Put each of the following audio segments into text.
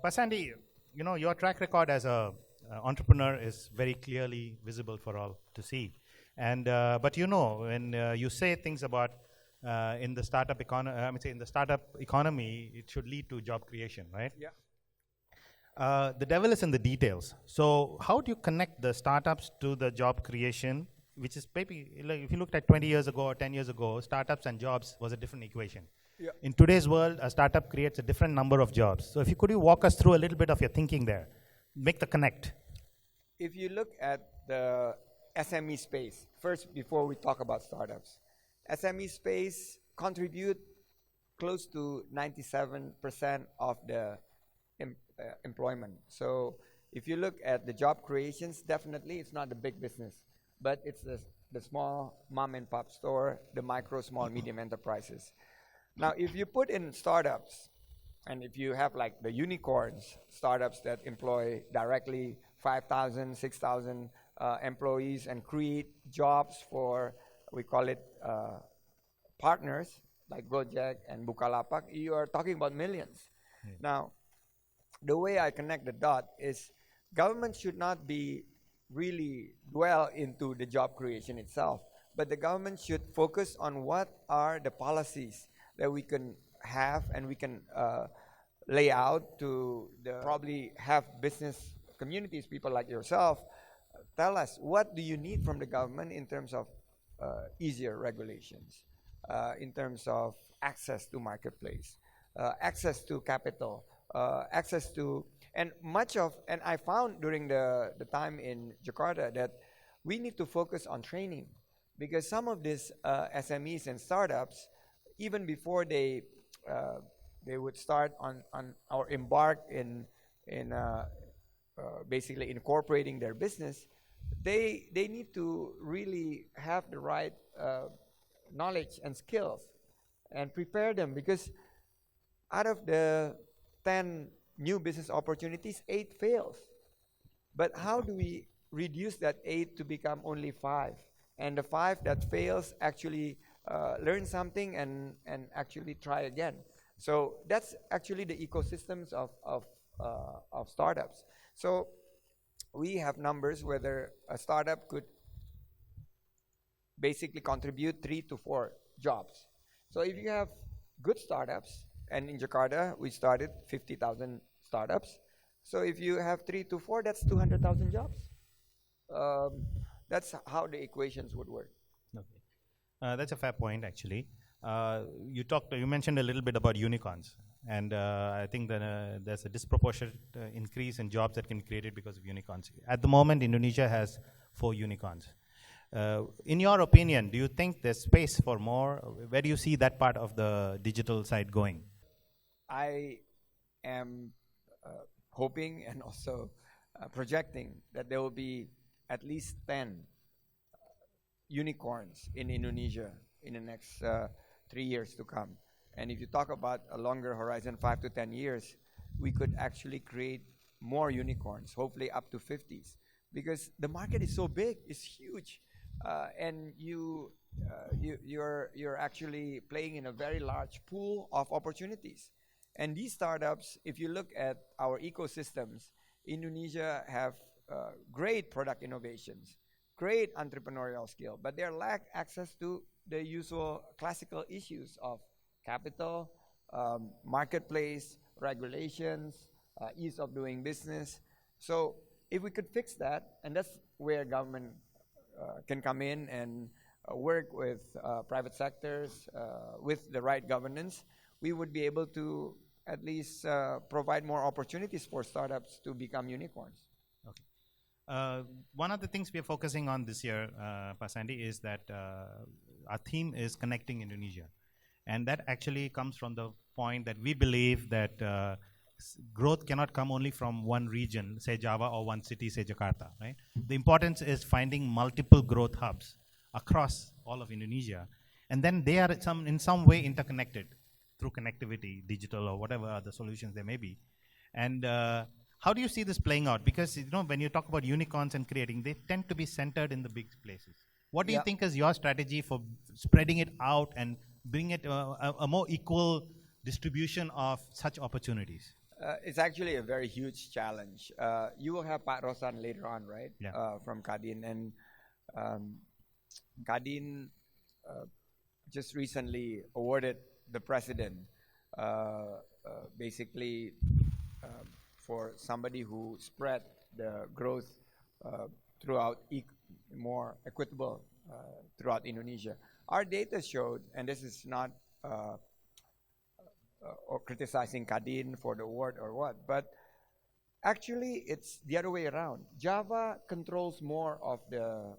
Pasandi, your track record as a entrepreneur is very clearly visible for all to see. And but when you say things about in the startup economy, it should lead to job creation, right? Yeah. The devil is in the details. So how do you connect the startups to the job creation, which is maybe, like, if you looked at 20 years ago or 10 years ago, startups and jobs was a different equation. Yeah. In today's world, a startup creates a different number of jobs. So could you walk us through a little bit of your thinking there? Make the connect. If you look at the SME space, first before we talk about startups, SME space contribute close to 97% of the employment. So if you look at the job creations, definitely it's not the big business, but it's the small mom and pop store, the micro, small, medium enterprises. Now, if you put in startups, and if you have like the unicorns, startups that employ directly 5,000, 6,000 employees and create jobs for, we call it partners, like Gojek and Bukalapak, you are talking about millions. Now, the way I connect the dot is government should not be really dwell into the job creation itself, but the government should focus on what are the policies that we can have and we can lay out to probably have business communities, people like yourself, tell us what do you need from the government in terms of easier regulations, in terms of access to marketplace, access to capital, access to, and I found during the time in Jakarta that we need to focus on training, because some of these SMEs and startups, even before they would start on or embark in basically incorporating their business, they need to really have the right knowledge and skills and prepare them, because out of the 10 new business opportunities, 8 fails. But how do we reduce that 8 to become only 5? And the 5 that fails actually learn something and actually try again. So that's actually the ecosystems of startups. So we have numbers whether a startup could basically contribute 3 to 4 jobs. So if you have good startups, and in Jakarta we started 50,000 startups. So if you have 3 to 4, that's 200,000 jobs. That's how the equations would work. Okay, that's a fair point, actually. You mentioned a little bit about unicorns, and I think that there's a disproportionate increase in jobs that can be created because of unicorns. At the moment, Indonesia has 4 unicorns. In your opinion, do you think there's space for more? Where do you see that part of the digital side going? I am hoping and also projecting that there will be at least 10 unicorns in Indonesia in the next 3 years to come. And if you talk about a longer horizon, 5 to 10 years, we could actually create more unicorns, hopefully up to 50s, because the market is so big, it's huge, and you're actually playing in a very large pool of opportunities. And these startups, if you look at our ecosystems, Indonesia have great product innovations, great entrepreneurial skill, but they lack access to the usual classical issues of capital, marketplace, regulations, ease of doing business. So if we could fix that, and that's where government can come in and work with private sectors, with the right governance, we would be able to at least provide more opportunities for startups to become unicorns. Okay. One of the things we are focusing on this year, Pasandi, is that our theme is connecting Indonesia. And that actually comes from the point that we believe that growth cannot come only from one region, say Java, or one city, say Jakarta, right? The importance is finding multiple growth hubs across all of Indonesia. And then they are in some way interconnected. through connectivity, digital or whatever other solutions there may be. And how do you see this playing out? Because when you talk about unicorns and creating, they tend to be centered in the big places. What do you Yeah. think is your strategy for spreading it out and bring it a more equal distribution of such opportunities? It's actually a very huge challenge. You will have Pak Rosan later on, right? Yeah. From Kadin. And um, Kadin just recently awarded the president basically for somebody who spread the growth uh, throughout more equitable throughout Indonesia. Our data showed, and this is not or criticizing Kadin for the award or what, but actually it's the other way around. Java controls more of the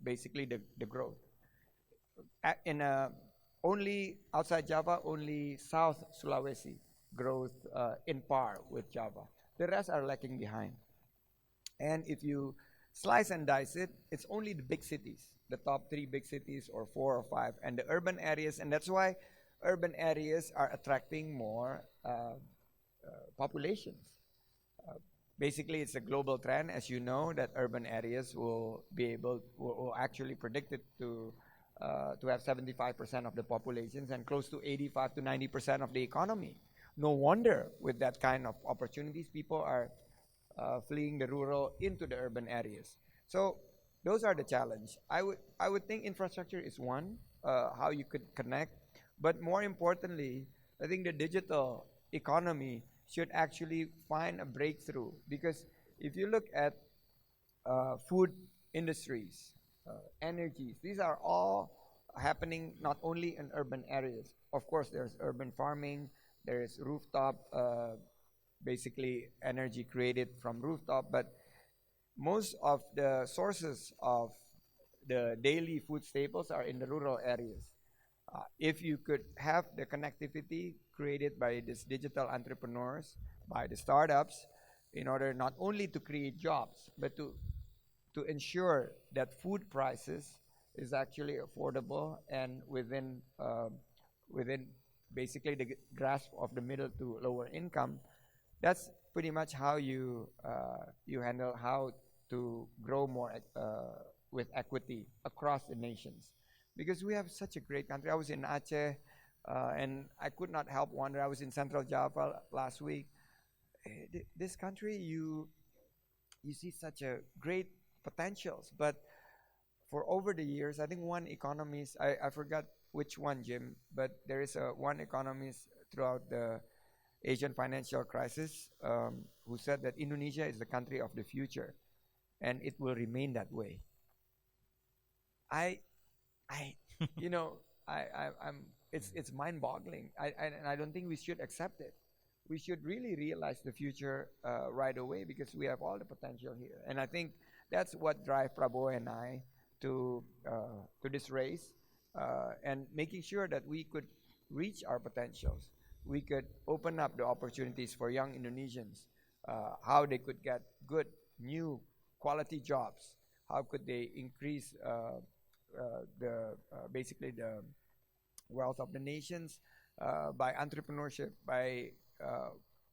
basically the growth. In only outside Java, only South Sulawesi growth in par with Java. The rest are lagging behind. And if you slice and dice it, it's only the big cities, the top 3 big cities or 4 or 5, and the urban areas. And that's why urban areas are attracting more populations. Basically, it's a global trend, as you know, that urban areas will actually predicted to have 75% of the populations and close to 85 to 90% of the economy. No wonder with that kind of opportunities, people are fleeing the rural into the urban areas. So those are the challenge. I would think infrastructure is one, how you could connect, but more importantly, I think the digital economy should actually find a breakthrough, because if you look at food industries, energies, these are all happening not only in urban areas. Of course, there's urban farming, there is rooftop, basically energy created from rooftop, but most of the sources of the daily food staples are in the rural areas. If you could have the connectivity created by these digital entrepreneurs, by the startups, in order not only to create jobs, but to ensure that food prices is actually affordable and within basically the grasp of the middle to lower income, that's pretty much how you handle how to grow more with equity across the nations. Because we have such a great country. I was in Aceh, and I could not help wonder. I was in Central Java last week. This country, you see such a great potentials, but for over the years, I think one economist, I forgot which one, Jim, but there is one economist throughout the Asian financial crisis who said that Indonesia is the country of the future, and it will remain that way. I you know, I'm it's mind-boggling. And I don't think we should accept it. We should really realize the future right away, because we have all the potential here. And I think that's what drive Prabowo and I to this race, and making sure that we could reach our potentials. We could open up the opportunities for young Indonesians, how they could get good, new, quality jobs. How could they increase basically the wealth of the nations by entrepreneurship, by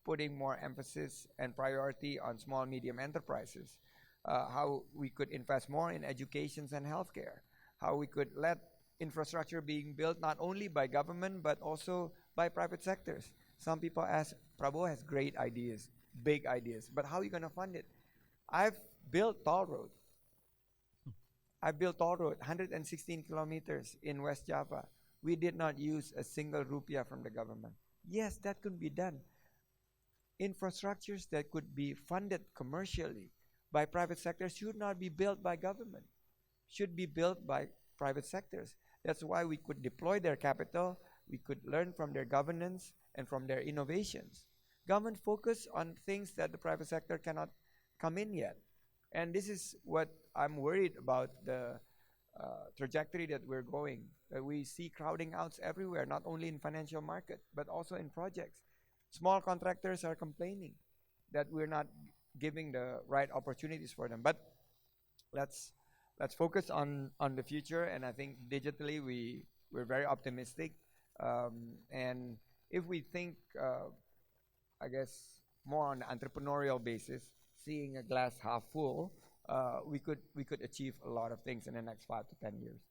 putting more emphasis and priority on small medium enterprises, how we could invest more in educations and healthcare, how we could let infrastructure being built not only by government but also by private sectors. Some people ask, Prabowo has great ideas, big ideas, but how are you going to fund it? I've built toll road. I built toll road, 116 kilometers in West Java. We did not use a single rupiah from the government. Yes, that could be done. Infrastructures that could be funded commercially by private sectors should not be built by government, should be built by private sectors. That's why we could deploy their capital, we could learn from their governance and from their innovations. Government focus on things that the private sector cannot come in yet. And this is what I'm worried about, the trajectory that we're going. We see crowding outs everywhere, not only in financial market, but also in projects. Small contractors are complaining that we're not giving the right opportunities for them. But let's focus on the future, and I think digitally we're very optimistic. And if we think, I guess, more on an entrepreneurial basis, seeing a glass half full, we could achieve a lot of things in the next 5 to 10 years.